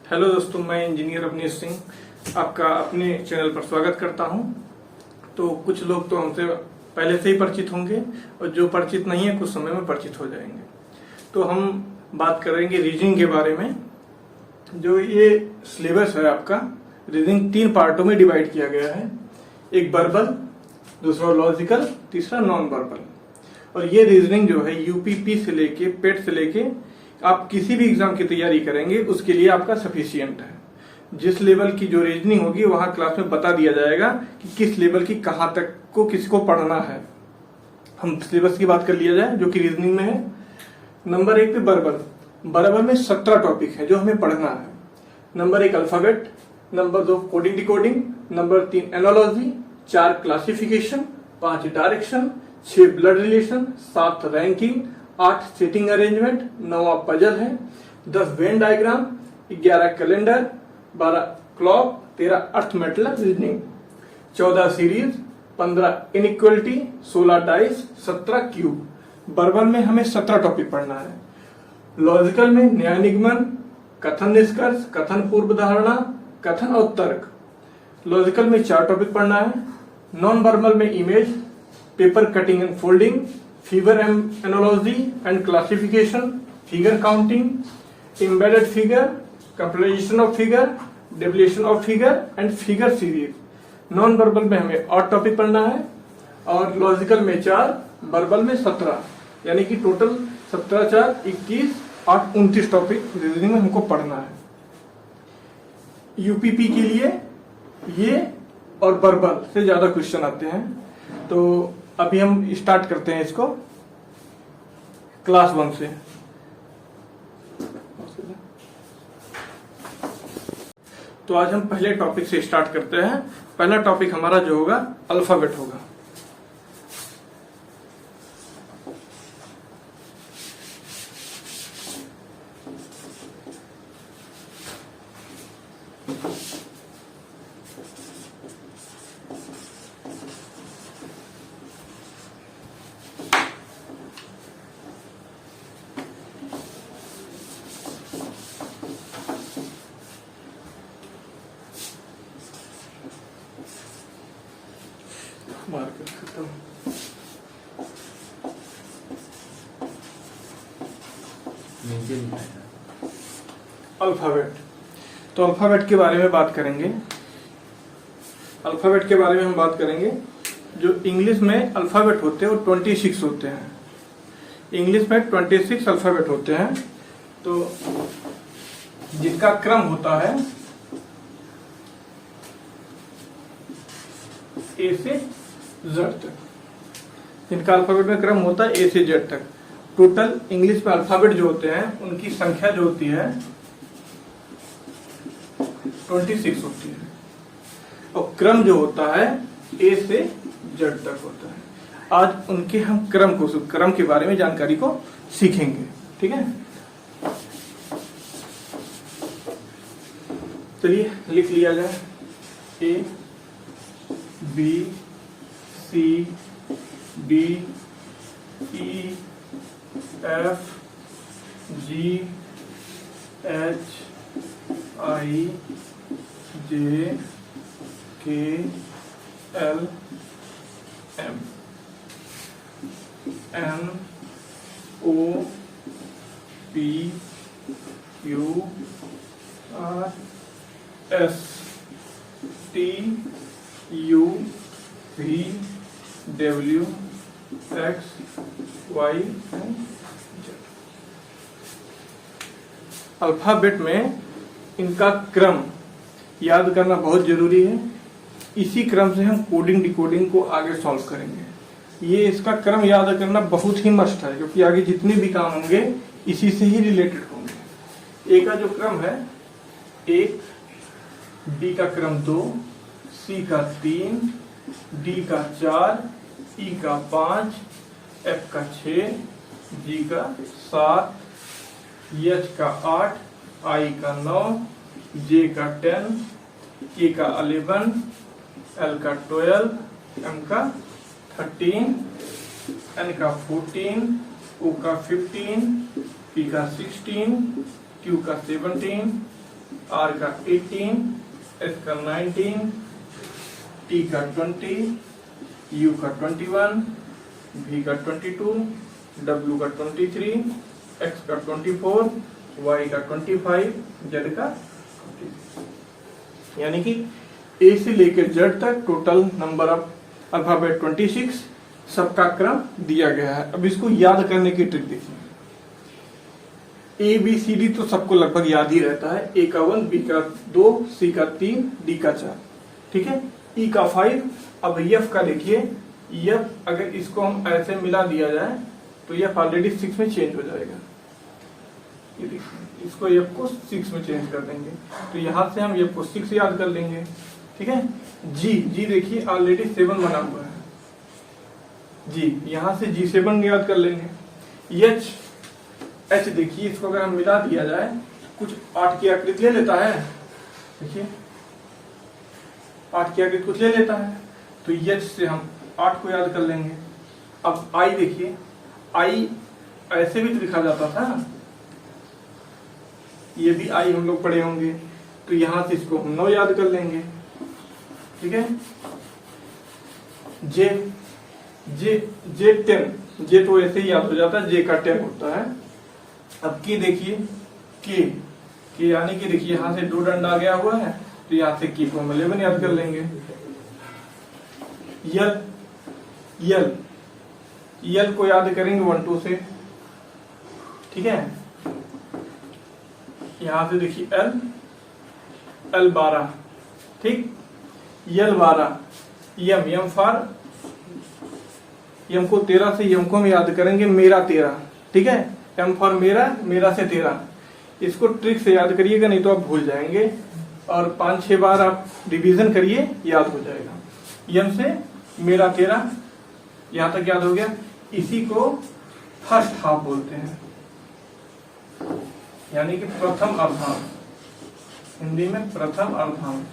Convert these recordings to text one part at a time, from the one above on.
Hello दोस्तों, मैं engineer Awanish Singh आपका अपने चैनल पर स्वागत करता हूं। तो कुछ लोग तो हमसे पहले से ही परिचित होंगे और जो परिचित नहीं है कुछ समय में परिचित हो जाएंगे। तो हम बात करेंगे रीजनिंग के बारे में। जो ये सिलेबस है आपका, रीजनिंग 3 पार्टों में डिवाइड किया गया है। एक वर्बल, दूसरा लॉजिकल, तीसरा नॉन वर्बल। और ये रीजनिंग जो है यूपीपी से लेके पेट से लेके आप किसी भी एग्जाम की तैयारी करेंगे उसके लिए आपका सफिशिएंट है। जिस लेवल की जो रीजनिंग होगी वहां क्लास में बता दिया जाएगा कि किस लेवल की कहां तक को किसको पढ़ना है। हम सिलेबस की बात कर लिया जाए जो कि रीजनिंग में है। नंबर 1 पे वर्बल में 17 टॉपिक है जो हमें पढ़ना है। Number 1 alphabet, number 2 coding decoding, number 3 analogy, 4 classification, 5 direction, 6 blood relation, 7 ranking, 8 setting arrangement, 9 puzzle है, 10 Venn diagram, 11 calendar, 12 clock, 13 arithmetic reasoning, 14 series, 15 inequality, 16 dice, 17 cube. Verbal में हमें 17 टॉपिक पढ़ना है। लॉजिकल में न्याय निगमन, कथन निष्कर्ष, कथन पूर्व धारणा, कथन और तर्क। लॉजिकल में 4 टॉपिक पढ़ना है। नॉन वर्बल में image, paper cutting and folding, figure analogy and classification, figure counting, embedded figure, compression of figure, deviation of figure and figure series. Non verbal में हमें 8 टॉपिक पढ़ना है और लॉजिकल में 4, वर्बल में 17, यानी कि टोटल 17 4 21 8 29 टॉपिक रीजनिंग में हमको पढ़ना है। यूपीपी के लिए ये और वर्बल से ज्यादा क्वेश्चन आते हैं। तो अभी हम स्टार्ट करते हैं इसको क्लास 1 से। तो आज हम पहले टॉपिक से स्टार्ट करते हैं। पहला टॉपिक हमारा जो होगा अल्फाबेट होगा। मार्कर खत्म। अल्फाबेट, तो अल्फाबेट के बारे में बात करेंगे। अल्फाबेट के बारे में हम बात करेंगे। जो इंग्लिश में अल्फाबेट होते हैं वो 26 होते हैं। इंग्लिश में 26 अल्फाबेट होते हैं। तो जिनका क्रम होता है ए से जेड तक, जिनका अल्फाबेट में क्रम होता है ए से जेड तक। टोटल इंग्लिश में अल्फाबेट जो होते हैं उनकी संख्या जो होती है 26 होती है और क्रम जो होता है ए से जेड तक होता है। आज उनके हम क्रम के बारे में जानकारी को सीखेंगे, ठीक है। चलिए लिख लिया जाए। A B C D E F G H I J K L M N O P Q R S T U V W X Y and Z. Alphabet में इनका क्रम याद करना बहुत जरूरी है। इसी क्रम से हम कोडिंग डिकोडिंग को आगे सॉल्व करेंगे। ये इसका क्रम याद करना बहुत ही मस्ट है क्योंकि आगे जितने भी काम होंगे इसी से ही रिलेटेड होंगे। ए का जो क्रम है 1, बी का क्रम 2, सी का 3, डी का 4, ई का 5, एफ का 6, जी का 7, एच का 8, आई का 9, जे का 10, के का 11, एल का 12, एम का 13, एन का 14, ओ का 15, पी का 16, क्यू का 17, R का 18, S का 19, T का 20, U का 21, V का 22, W का 23, X का 24, Y का 25, Z का 26। यानी कि A से लेकर Z तक टोटल नंबर ऑफ अल्फाबेट 26, सबका क्रम दिया गया है। अब इसको याद करने की ट्रिक देखिए। A B C D तो सबको लगभग याद ही रहता है। A का 1, B का 2, C का 3, D का 4, ठीक है। E का 5। अब F का देखिए, F अगर इसको हम ऐसे मिला दिया जाए तो F ऑलरेडी 6 में चेंज हो जाएगा। ये देखिए, इसको F को 6 में चेंज कर देंगे तो यहाँ से हम F को 6 याद कर लेंगे, ठीक है। G देखिए ऑलरेडी 7 बना हुआ है, G यहाँ से G7 याद कर लेंगे। H देखिए, इसको अगर हम मिला दिया जाए कुछ 8 की आकृति ले लेता है, देखिए 8 की आकृति कुछ ले लेता है तो H से हम 8 को याद कर लेंगे। अब I देखिए, I ऐसे भी तो लिखा जाता था, ये भी I हम लोग पढ़े होंगे तो यहां से इसको हम 9 याद कर लेंगे, ठीक है। J 10, J तो ऐसे ही याद हो जाता है, J का 10 होता है। अब K देखिए, K यानी कि देखिए यहाँ से 2 डंडा गया हुआ है तो यहाँ से K को हम 11 याद कर लेंगे। L को याद करेंगे 1 2 से, ठीक है। यहाँ से देखिए L 12, ठीक। L 12, M फॉर M को 13 से M को हम याद करेंगे मेरा 13, ठीक है। M फॉर मेरा से 13। इसको ट्रिक से याद करिएगा नहीं तो आप भूल जाएंगे और 5-6 बार आप रिवीजन करिए, याद हो जाएगा। M से मेरा 13, यहां तक याद हो गया। इसी को फर्स्ट हाफ बोलते हैं, यानी कि प्रथम अर्धांश, हिंदी में प्रथम अर्धांश,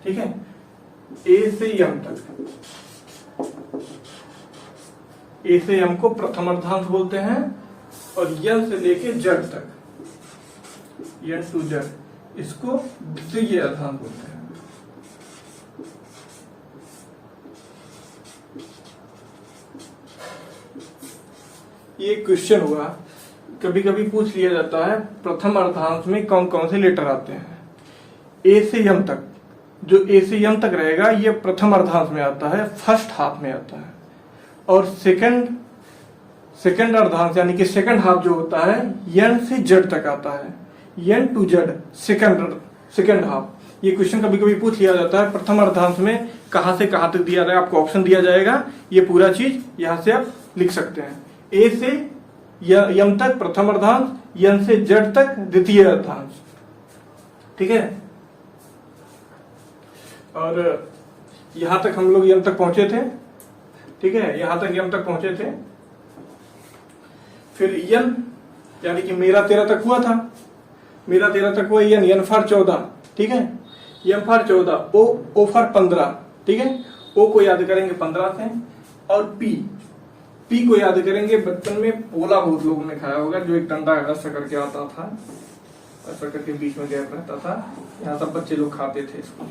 ठीक है। A से M तक, A से M को प्रथम अर्धांश बोलते हैं और N से लेके Z तक, N to Z, इसको द्वितीय अर्धांश बोलते हैं। ये क्वेश्चन हुआ, कभी कभी पूछ लिया जाता है प्रथम अर्धांश में कौन कौन से लेटर आते हैं। A से M तक, जो A से M तक रहेगा ये प्रथम अर्धांश में आता है, फर्स्ट हाफ में आता है। और सेकंड अर्धांश यानी कि सेकंड हाफ जो होता है N से Z तक आता है, N to Z, second half. ये क्वेश्चन कभी कभी पूछ लिया जाता है प्रथम अर्धांश में कहां से कहां तक दिया जाएगा, आपको ऑप्शन दिया जाएगा, ये पूरा चीज यहां से आप लिख सकते हैं। A से M तक प्रथम अर्धांश, N से Z तक द्वितीय अर्धांश, ठीक है। और यहां तक हम लोग M तक पहुंचे थे, ठीक है, यहां तक M तक पहुंचे थे। फिर N यानी कि मेरा 13 तक हुआ था, मेरा 13 तक हुआ N फॉर 14, ठीक है। M फॉर 14, O फॉर 15, ठीक है। O को याद करेंगे 15 से। और P को याद करेंगे, बचपन में पोला बहुत लोगों ने खाया होगा, जो एक डंडा ऐसा करके आता था, ऐसा करके बीच में गैप रहता था, यहाँ सब बच्चे लोग खाते थे इसको,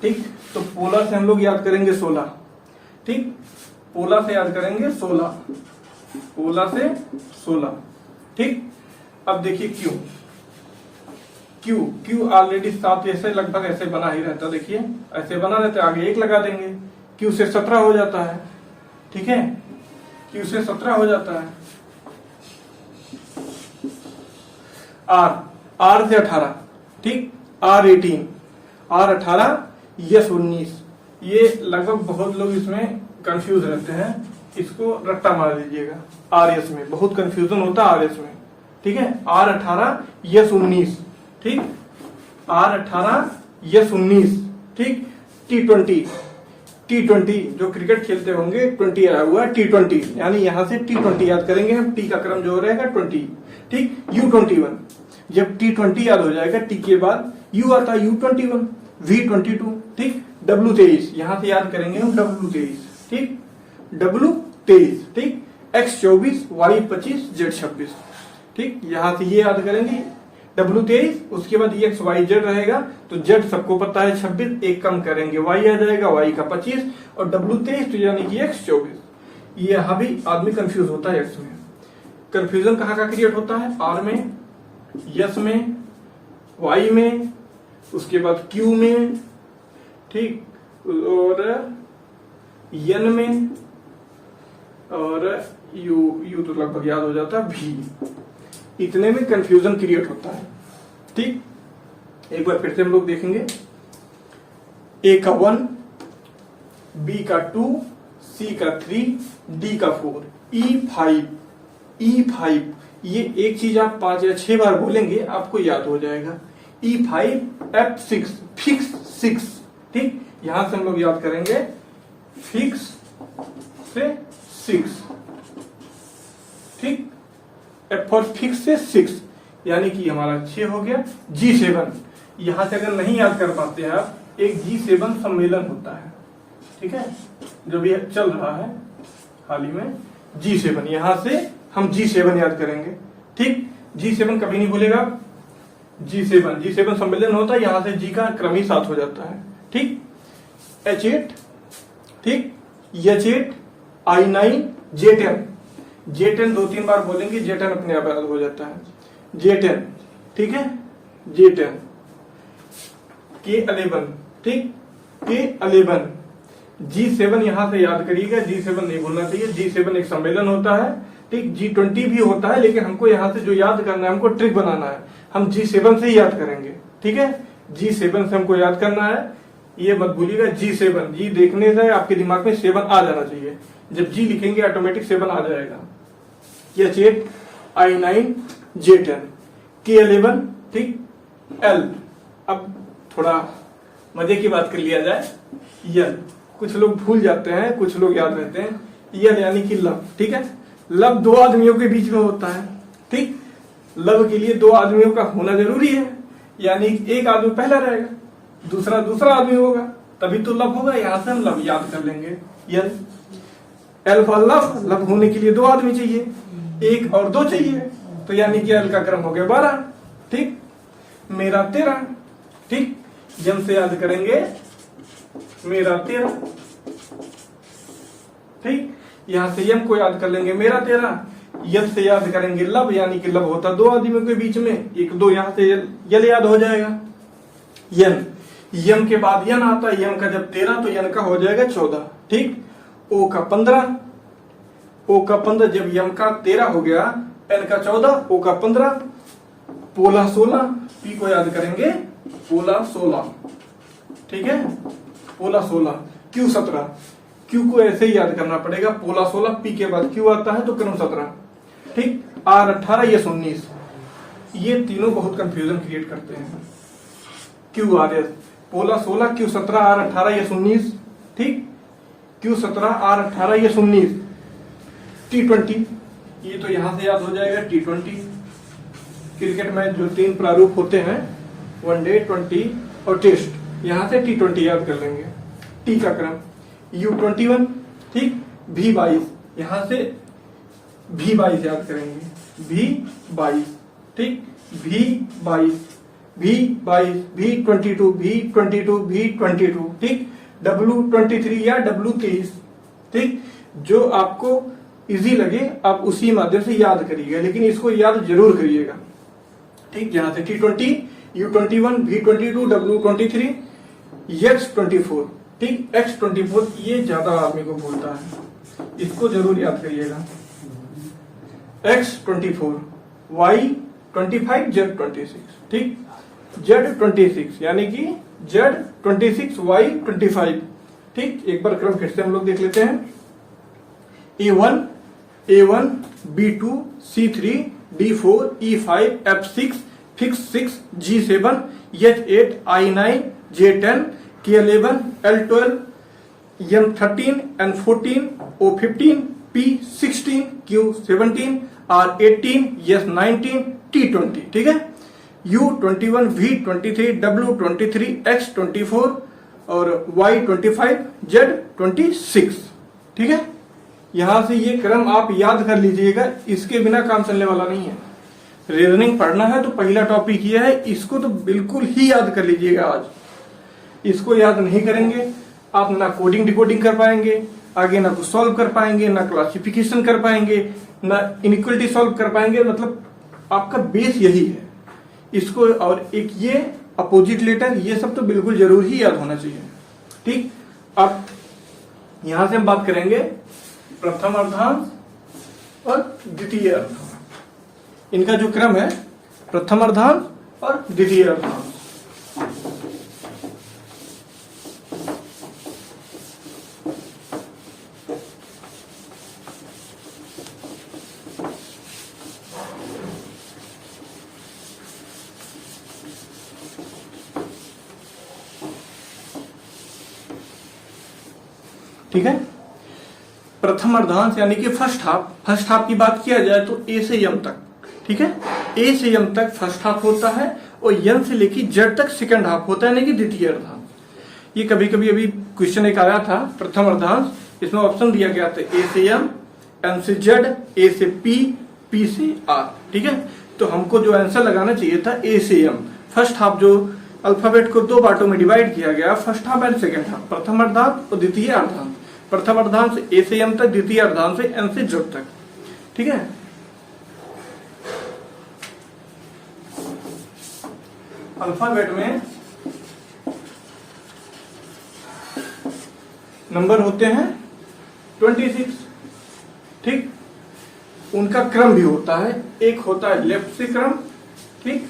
ठीक। तो पोला से हम लोग याद करेंगे 16, ठीक। पोला से याद करेंगे 16, पोला से 16, ठीक। अब देखिए Q ऑलरेडी 7 ऐसे लगभग ऐसे बना ही रहता, देखिए ऐसे बना रहता है, आगे 1 लगा देंगे, Q से 17 हो जाता है, ठीक है। Q से 17 हो जाता है। R से 18, ठीक। R 18, S 19। ये लगभग बहुत लोग इसमें कंफ्यूज रहते हैं, इसको रट्टा मार दीजिएगा। RS में बहुत कंफ्यूजन होता है, RS में, ठीक है। R 18, S 19, ठीक। R 18, S 19, ठीक। T20 जो क्रिकेट खेलते होंगे 20 आया हुआ है, T20 यानी यहां से T20 याद करेंगे हम, T का क्रम जो रहेगा 20, ठीक। U21, जब T20 याद हो जाएगा, T के बाद U आता है, U21, V22, ठीक। W23 यहां से याद करेंगे हम, W23, ठीक। W23, ठीक। X 24, Y 25, Z 26, ठीक, यहां से ये याद करेंगे W23, उसके बाद एक्स वाई जेड रहेगा, तो जेड सबको पता है 26, एक कम करेंगे वाई आ जाएगा, वाई का 25 और W23 तो यानी कि एक्स 24। ये यहां भी आदमी कंफ्यूज होता है एक्स में। कंफ्यूजन कहाँ का क्रिएट होता है? आर में, यस में, वाई में, उसके बाद क्यू में, ठीक, और एन में, और यू तो लगभग याद हो जाता है, भी। इतने में कंफ्यूजन क्रिएट होता है। ठीक, एक बार फिर से हम लोग देखेंगे। ए का 1, बी का 2, सी का 3, डी का 4, E5 ये एक चीज आप 5 या 6 बार बोलेंगे आपको याद हो जाएगा। E5 F6 fix 6। ठीक, यहां से हम लोग याद करेंगे फिक्स से 6। ठीक, F फॉर फिक्स से 6 यानी कि हमारा 6 हो गया। G7 यहां से अगर नहीं याद कर पाते हैं आप, एक G7 सम्मेलन होता है, ठीक है, जो भी चल रहा है हाल ही में, G7, यहां से हम G7 याद करेंगे। ठीक, G7 कभी नहीं भूलेगा। G7 सम्मेलन होता है, यहां से G का क्रम ही 7 हो जाता है। ठीक, H8, ठीक, H8, I9, J10 2-3 बार बोलेंगे, J10 अपने आप याद हो जाता है। J10, ठीक है, J10, K11, ठीक, K11, G7 यहां से याद करिएगा, G7 नहीं भूलना चाहिए। G7 एक सम्मेलन होता है, ठीक, G20 भी होता है, लेकिन हमको यहां से जो याद करना है, हमको ट्रिक बनाना है, हम G7 से ही याद करेंगे। ठीक है, G7 से हमको याद करना है, ये मत भूलिएगा। G7, G देखने से आपके दिमाग में 7 आ जाना चाहिए, जब G लिखेंगे ऑटोमेटिक 7 आ जाएगा। H8, I9, J10, K11, ठीक, L। अब थोड़ा मजे की बात कर लिया जाए, यल। कुछ लोग भूल जाते हैं, कुछ लोग याद रहते हैं। यल यानी कि लव, ठीक है, लव 2 आदमियों के बीच में होता है। ठीक, लव के लिए 2 आदमियों का होना जरूरी है, यानी एक आदमी पहला रहेगा, दूसरा आदमी होगा, तभी तो लव होगा। यहां से हम लव याद कर लेंगे, यल। एल फॉर लव होने के लिए 2 आदमी चाहिए, 1 और 2 चाहिए, तो यानी कि एल का क्रम हो गया 12। ठीक, मेरा 13, ठीक, यम से याद करेंगे मेरा 13, ठीक, यहां से यम को याद कर लेंगे मेरा 13, यल से याद करेंगे लब, यानी कि लब होता 2 आदमियों के बीच में, 1-2 यहां से यल याद हो जाएगा। यम के बाद यन आता है, यम का जब 13 तो यन का हो जाएगा 14। ठीक, ओ का 15, जब यम का 13 हो गया, एन का 14, ओ का 15, पोला 16, पी को याद करेंगे पोला 16, ठीक है, पोला 16, क्यू 17, क्यू को ऐसे ही याद करना पड़ेगा, पोला 16, पी के बाद क्यू आता है तो क्रम 17। ठीक, आर 18, ये 19। ये तीनों बहुत कंफ्यूजन क्रिएट करते हैं। क्यू आर एस, पोला 16, क्यू 17, आर 18, ये 19। ठीक, क्यू 17, आर 18, ये 19। T20, ये तो यहां से याद हो जाएगा, T20। क्रिकेट में जो 3 प्रारूप होते हैं, वनडे, 20 और टेस्ट, यहां से T20 याद कर लेंगे। टी का क्रम U21, ठीक, V22, यहां से V22 याद करेंगे, V22, ठीक, V22, V22, ठीक, W23 या W23, ठीक, जो आपको इजी लगे आप उसी माध्यम से याद करिएगा, लेकिन इसको याद जरूर करिएगा। ठीक, यहां से T20, U21, V22, W23, X24, ठीक, X24, ये ज्यादा आदमी को भूलता है, इसको जरूर याद करिएगा। X24, Y25, Z26, ठीक, Z26 यानी कि Z26, Y25, ठीक। एक बार क्रम फिर से हम लोग देख लेते हैं। A1, B2, C3, D4, E5, F6, fix 6, G7, H8, I9, J10, K11, L12, M13, N14, O15, P16, Q17, R18, S19, T20, ठीक है। U21, V23, W23, X24 और Y25, Z26, ठीक है। यहां से ये क्रम आप याद कर लीजिएगा, इसके बिना काम चलने वाला नहीं है। रीजनिंग पढ़ना है तो पहला टॉपिक ये है, इसको तो बिल्कुल ही याद कर लीजिएगा। आज इसको याद नहीं करेंगे आप ना कोडिंग डिकोडिंग कर पाएंगे, आगे ना कुछ सॉल्व कर पाएंगे, ना क्लासिफिकेशन कर पाएंगे, ना इनइक्वालिटी सॉल्व कर पाएंगे। मतलब आपका बेस यही है इसको। और एक ये अपोजिट लेटर, ये सब तो बिल्कुल जरूर ही याद होना चाहिए। ठीक, अब यहां से हम बात करेंगे प्रथम अर्धांश और द्वितीय अर्धांश। इनका जो क्रम है प्रथम अर्धांश और द्वितीय अर्धांश। ठीक है, प्रथम अर्धांश यानी कि फर्स्ट हाफ की बात किया जाए तो ए से यम तक। ठीक है, ए से यम तक फर्स्ट हाफ होता है और यम से लेकर जेड तक सेकंड हाफ होता है, यानी कि द्वितीय अर्धांश। ये कभी कभी अभी क्वेश्चन एक आया था प्रथम अर्धांश, इसमें ऑप्शन दिया गया था ए से एम, एम से जेड, ए से पी, पी से आर। ठीक है, तो हमको जो आंसर लगाना चाहिए था ए से एम, फर्स्ट हाफ जो अल्फाबेट को दो पार्टों में डिवाइड किया गया, first half and second half, प्रथम अर्धांश और द्वितीय अर्धांश। प्रथम अर्धांश ए से एम तक, द्वितीय अर्धांश से एम से जेड तक। ठीक है, अल्फाबेट में नंबर होते हैं 26। ठीक, उनका क्रम भी होता है, एक होता है लेफ्ट से क्रम, ठीक,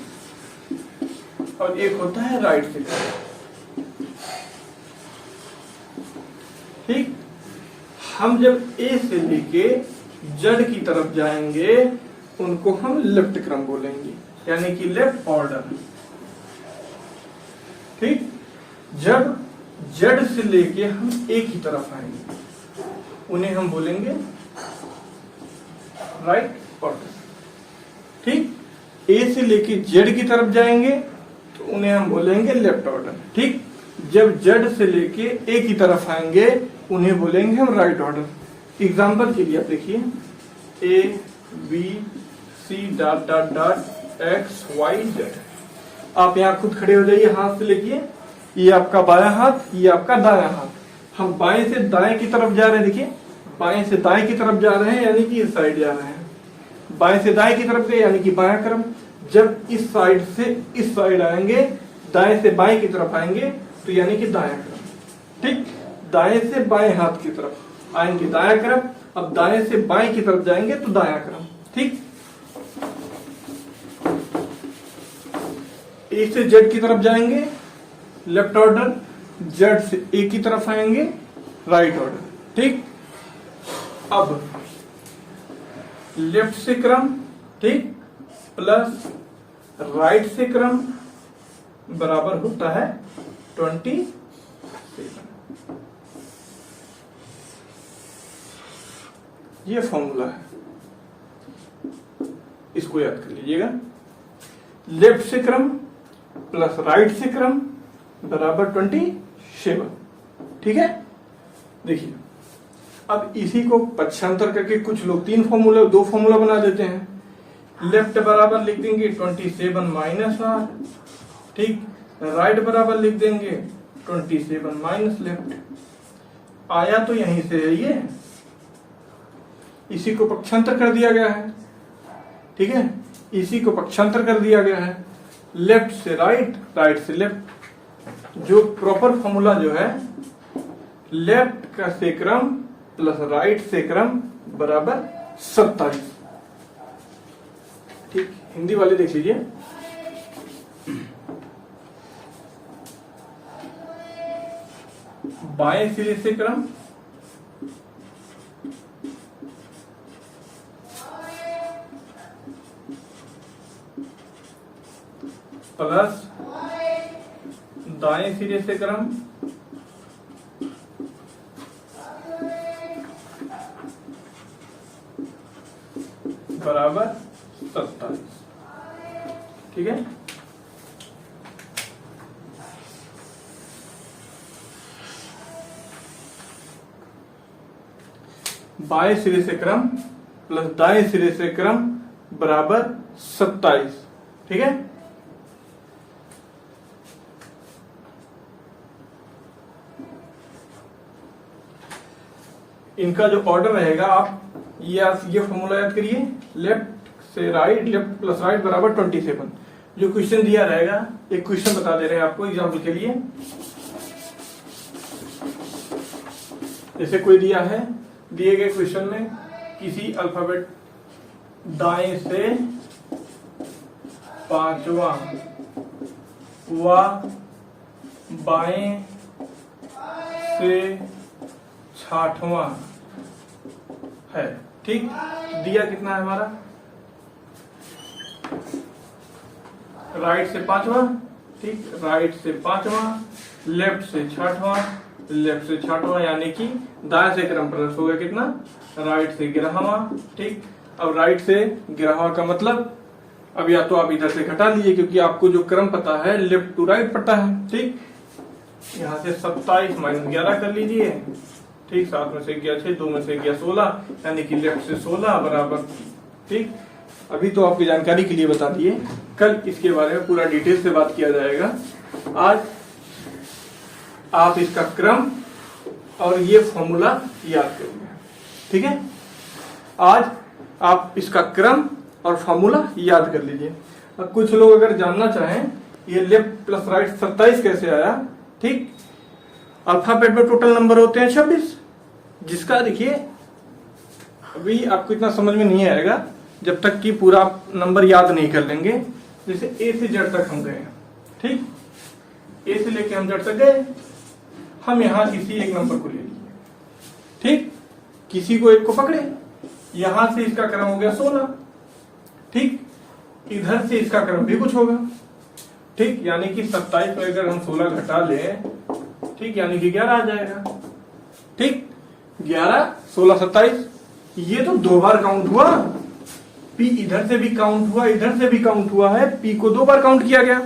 और एक होता है राइट से क्रम। ठीक, हम जब ए से लेके जेड की तरफ जाएंगे उनको हम लेफ्ट क्रम बोलेंगे, यानी कि लेफ्ट ऑर्डर। ठीक, जब जेड से लेके हम ए की तरफ आएंगे उन्हें हम बोलेंगे राइट ऑर्डर। ठीक, ए से लेके जेड की तरफ जाएंगे तो उन्हें हम बोलेंगे लेफ्ट ऑर्डर। ठीक, जब जेड से लेके ए की तरफ आएंगे उन्हें बोलेंगे हम राइट ऑर्डर। एग्जाम्पल के लिए आप देखिए, A B C dot dot dot X Y Z. आप यहाँ खुद खड़े हो जाइए, हाथ से लेके, ये आपका बायां हाथ, ये आपका दायां हाथ। हम बाएं से दाएं की तरफ जा रहे हैं, देखिए बाएं से दाएं की तरफ जा रहे हैं, यानी कि इस साइड जा रहे हैं। बाएं से दाएं की तरफ गए यानी कि बायां क्रम। जब इस साइड से इस साइड आएंगे, दाएं से बाएं की तरफ आएंगे तो यानी कि दायां क्रम। ठीक, दाएं से बाएं हाथ की तरफ आएंगे दायां क्रम, अब दाएं से बाएं की तरफ जाएंगे तो दायां क्रम। ठीक, ए से जेड की तरफ जाएंगे लेफ्ट ऑर्डर, जेड से ए की तरफ आएंगे राइट ऑर्डर। ठीक, अब लेफ्ट से क्रम, ठीक, प्लस राइट से क्रम बराबर होता है 27। ये फॉर्मूला है, इसको याद कर लीजिएगा। लेफ्ट से क्रम प्लस राइट से क्रम बराबर 27। ठीक है, देखिए अब इसी को पक्षांतर करके कुछ लोग दो फॉर्मूला बना देते हैं। लेफ्ट बराबर लिख देंगे 27 माइनस आर, ठीक, राइट बराबर लिख देंगे 27 माइनस लेफ्ट। आया तो यहीं से है, ये इसी को पक्षांतर कर दिया गया है। ठीक है, इसी को पक्षांतर कर दिया गया है, लेफ्ट से राइट, राइट से लेफ्ट। जो प्रॉपर फॉर्मूला जो है, लेफ्ट का से क्रम प्लस राइट से क्रम बराबर 27। ठीक, हिंदी वाले देख लीजिए, बाएं सिरे से क्रम प्लस दाएं सिरे से क्रम बराबर 27। ठीक है, बाएं सिरे से क्रम प्लस दाएं सिरे से क्रम बराबर 27। ठीक है, इनका जो ऑर्डर रहेगा आप ये फॉर्मूला याद करिए, लेफ्ट से राइट, लेफ्ट प्लस राइट बराबर 27। जो क्वेश्चन दिया रहेगा, एक क्वेश्चन बता दे रहे हैं आपको एग्जाम्पल के लिए। जैसे कोई दिया है, दिए गए क्वेश्चन में किसी अल्फाबेट दाएं से 5वां व बाएं से 60वां है। ठीक, दिया कितना है हमारा, राइट से 5वां, ठीक, राइट से 5वां, लेफ्ट से 60वां, लेफ्ट से 60वां, यानी कि दाएं से क्रम प्लस होगा कितना, राइट से 11वां। ठीक, अब राइट से 11वां का मतलब अब या तो आप इधर से घटा लीजिए, क्योंकि आपको जो क्रम पता है लेफ्ट टू राइट पता है। ठीक, यहाँ से 27 माइनस 11 कर लीजिए। ठीक, 7 में से गया 6, 2 में से गया 16, यानी कि लेफ्ट से 16 बराबर। ठीक, अभी तो आपकी जानकारी के लिए बता दिए, कल इसके बारे में पूरा डिटेल से बात किया जाएगा। आज आप इसका क्रम और ये फॉर्मूला याद करेंगे। ठीक है, आज आप इसका क्रम और फॉर्मूला याद कर लीजिए। अब कुछ लोग अगर जानना चाहें ये लेफ्ट प्लस राइट 27 कैसे आया। ठीक, अल्फाबेट में टोटल नंबर होते हैं 26, जिसका देखिए अभी आपको इतना समझ में नहीं आएगा जब तक कि पूरा नंबर याद नहीं कर लेंगे। जैसे ए से जेड तक हम गए, ठीक, ए से लेके हम जेड तक गए, हम यहां किसी एक नंबर को ले लिए। ठीक, किसी को एक को पकड़े, यहां से इसका क्रम हो गया 16। ठीक, इधर से इसका क्रम भी कुछ होगा। ठीक, यानी कि 27 में अगर हम 16 घटा लें, ठीक, यानी कि 11 आ जाएगा। ठीक, 11, 16, 27, ये तो 2 बार काउंट हुआ। पी इधर से भी काउंट हुआ, इधर से भी काउंट हुआ है, पी को 2 बार काउंट किया गया,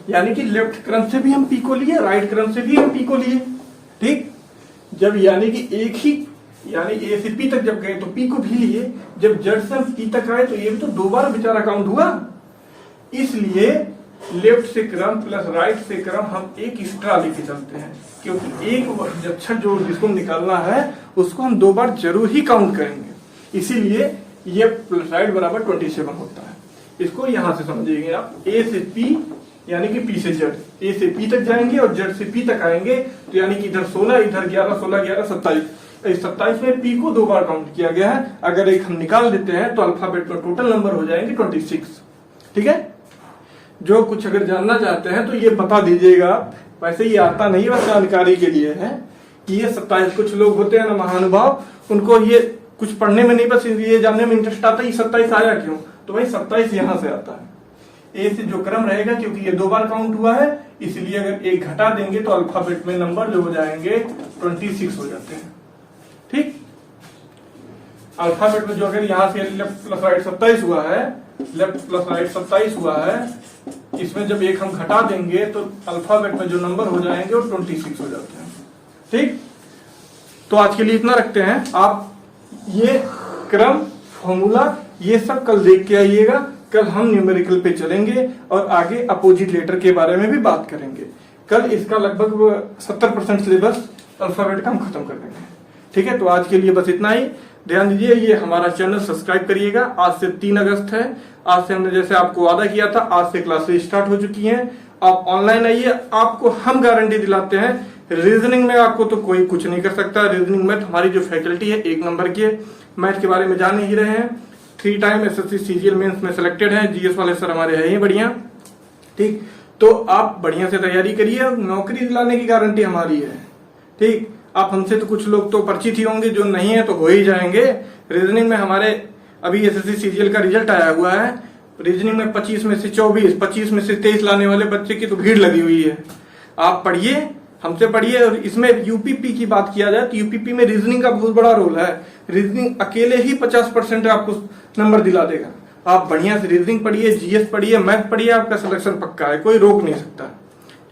यानी कि लेफ्ट क्रम से भी हम पी को लिए, राइट क्रम से भी हम पी को लिए। ठीक, जब यानी कि एक ही, यानी ए से पी तक जब गए तो पी को भी लिए, जब जेड से हम पी तक आए तो ये भी तो 2 बार बेचारा काउंट हुआ। इसलिए लेफ्ट से क्रम प्लस राइट से क्रम हम एक एक्स्ट्रा लेके चलते हैं, क्योंकि एक अक्षर जो जिसको निकालना है उसको हम 2 बार जरूर ही काउंट करेंगे। इसीलिए ये प्लस राइट बराबर 27 होता है। इसको यहां से समझिएगा आप, ए से पी यानी कि पी से जेड, ए से पी तक जाएंगे और जेड से पी तक आएंगे, तो यानी कि इधर 16, इधर 11, 16, 11, 27। 27 में पी को 2 बार काउंट किया गया है। अगर एक हम निकाल देते हैं तो अल्फाबेट में टोटल नंबर हो जाएंगे 26। ठीक है, जो कुछ अगर जानना चाहते हैं तो ये बता दीजिएगा। वैसे ये आता नहीं, बस जानकारी के लिए है कि ये 27, कुछ लोग होते हैं ना महानुभाव, उनको ये कुछ पढ़ने में नहीं, बस ये जानने में इंटरेस्ट आता है 27 आया क्यों, तो भाई 27 यहां से आता है। ए से जो क्रम रहेगा, क्योंकि ये 2 बार काउंट हुआ है, इसलिए अगर एक घटा देंगे तो अल्फाबेट में नंबर जो हो जाएंगे 26 हो जाते हैं। ठीक, अल्फाबेट में जो अगर यहां से लेफ्ट प्लस राइट 27 हुआ है, लेफ्ट प्लस राइट 27 हुआ है, इसमें जब एक हम घटा देंगे तो अल्फाबेट में जो नंबर हो जाएंगे वो 26 हो जाते हैं। ठीक, तो आज के लिए इतना रखते हैं। आप ये क्रम, फॉर्मूला, ये सब कल देख के आइएगा। कल हम न्यूमेरिकल पे चलेंगे और आगे अपोजिट लेटर के बारे में भी बात करेंगे। कल इसका लगभग 70% सिलेबस अल्फाबेट का हम खत्म कर देंगे। ठीक है, तो आज के लिए बस इतना ही। ध्यान दीजिए, ये हमारा चैनल सब्सक्राइब करिएगा। आज से 3 अगस्त है। आज से हमने जैसे आपको वादा किया था, आज से क्लासेस स्टार्ट हो चुकी हैं। आप ऑनलाइन आइए, आपको हम गारंटी दिलाते हैं। रीजनिंग में आपको तो कोई कुछ नहीं कर सकता। रीजनिंग मैथ हमारी जो फैकल्टी है 1 नंबर की है। मैथ के बारे में जान ही रहे हैं, 3 टाइम एसएससी सीजीएल मेंस में सिलेक्टेड है। जीएस वाले सर हमारे हैं ही बढ़िया। ठीक, तो आप बढ़िया से तैयारी करिए, नौकरी दिलाने की गारंटी हमारी है। ठीक, आप हमसे तो कुछ लोग तो परिचित ही होंगे, जो नहीं है तो हो ही जाएंगे। रीजनिंग में हमारे अभी एसएससी सीजीएल का रिजल्ट आया हुआ है। रीजनिंग में 25 में से 24, 25 में से 23 लाने वाले बच्चे की तो भीड़ लगी हुई है। आप पढ़िए, हमसे पढ़िए। और इसमें यूपीपी की बात किया जाए तो यूपीपी में रीजनिंग का बहुत बड़ा रोल है। रीजनिंग अकेले ही 50% आपको नंबर दिला देगा। आप बढ़िया से रीजनिंग पढ़िए, जीएस पढ़िए, मैथ पढ़िए, आपका सिलेक्शन पक्का है, कोई रोक नहीं सकता।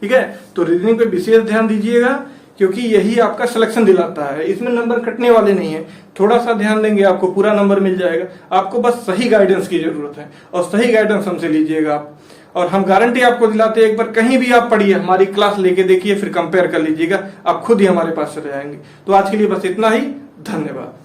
ठीक है, तो रीजनिंग पे विशेष ध्यान दीजिएगा, क्योंकि यही आपका सिलेक्शन दिलाता है, इसमें नंबर कटने वाले नहीं है। थोड़ा सा ध्यान देंगे आपको पूरा नंबर मिल जाएगा। आपको बस सही गाइडेंस की जरूरत है और सही गाइडेंस हमसे लीजिएगा आप, और हम गारंटी आपको दिलाते हैं, एक बार कहीं भी आप पढ़िए, हमारी क्लास लेके देखिए, फिर कंपेयर कर लीजिएगा, आप खुद ही हमारे पास चले जाएंगे। तो आज के लिए बस इतना ही, धन्यवाद।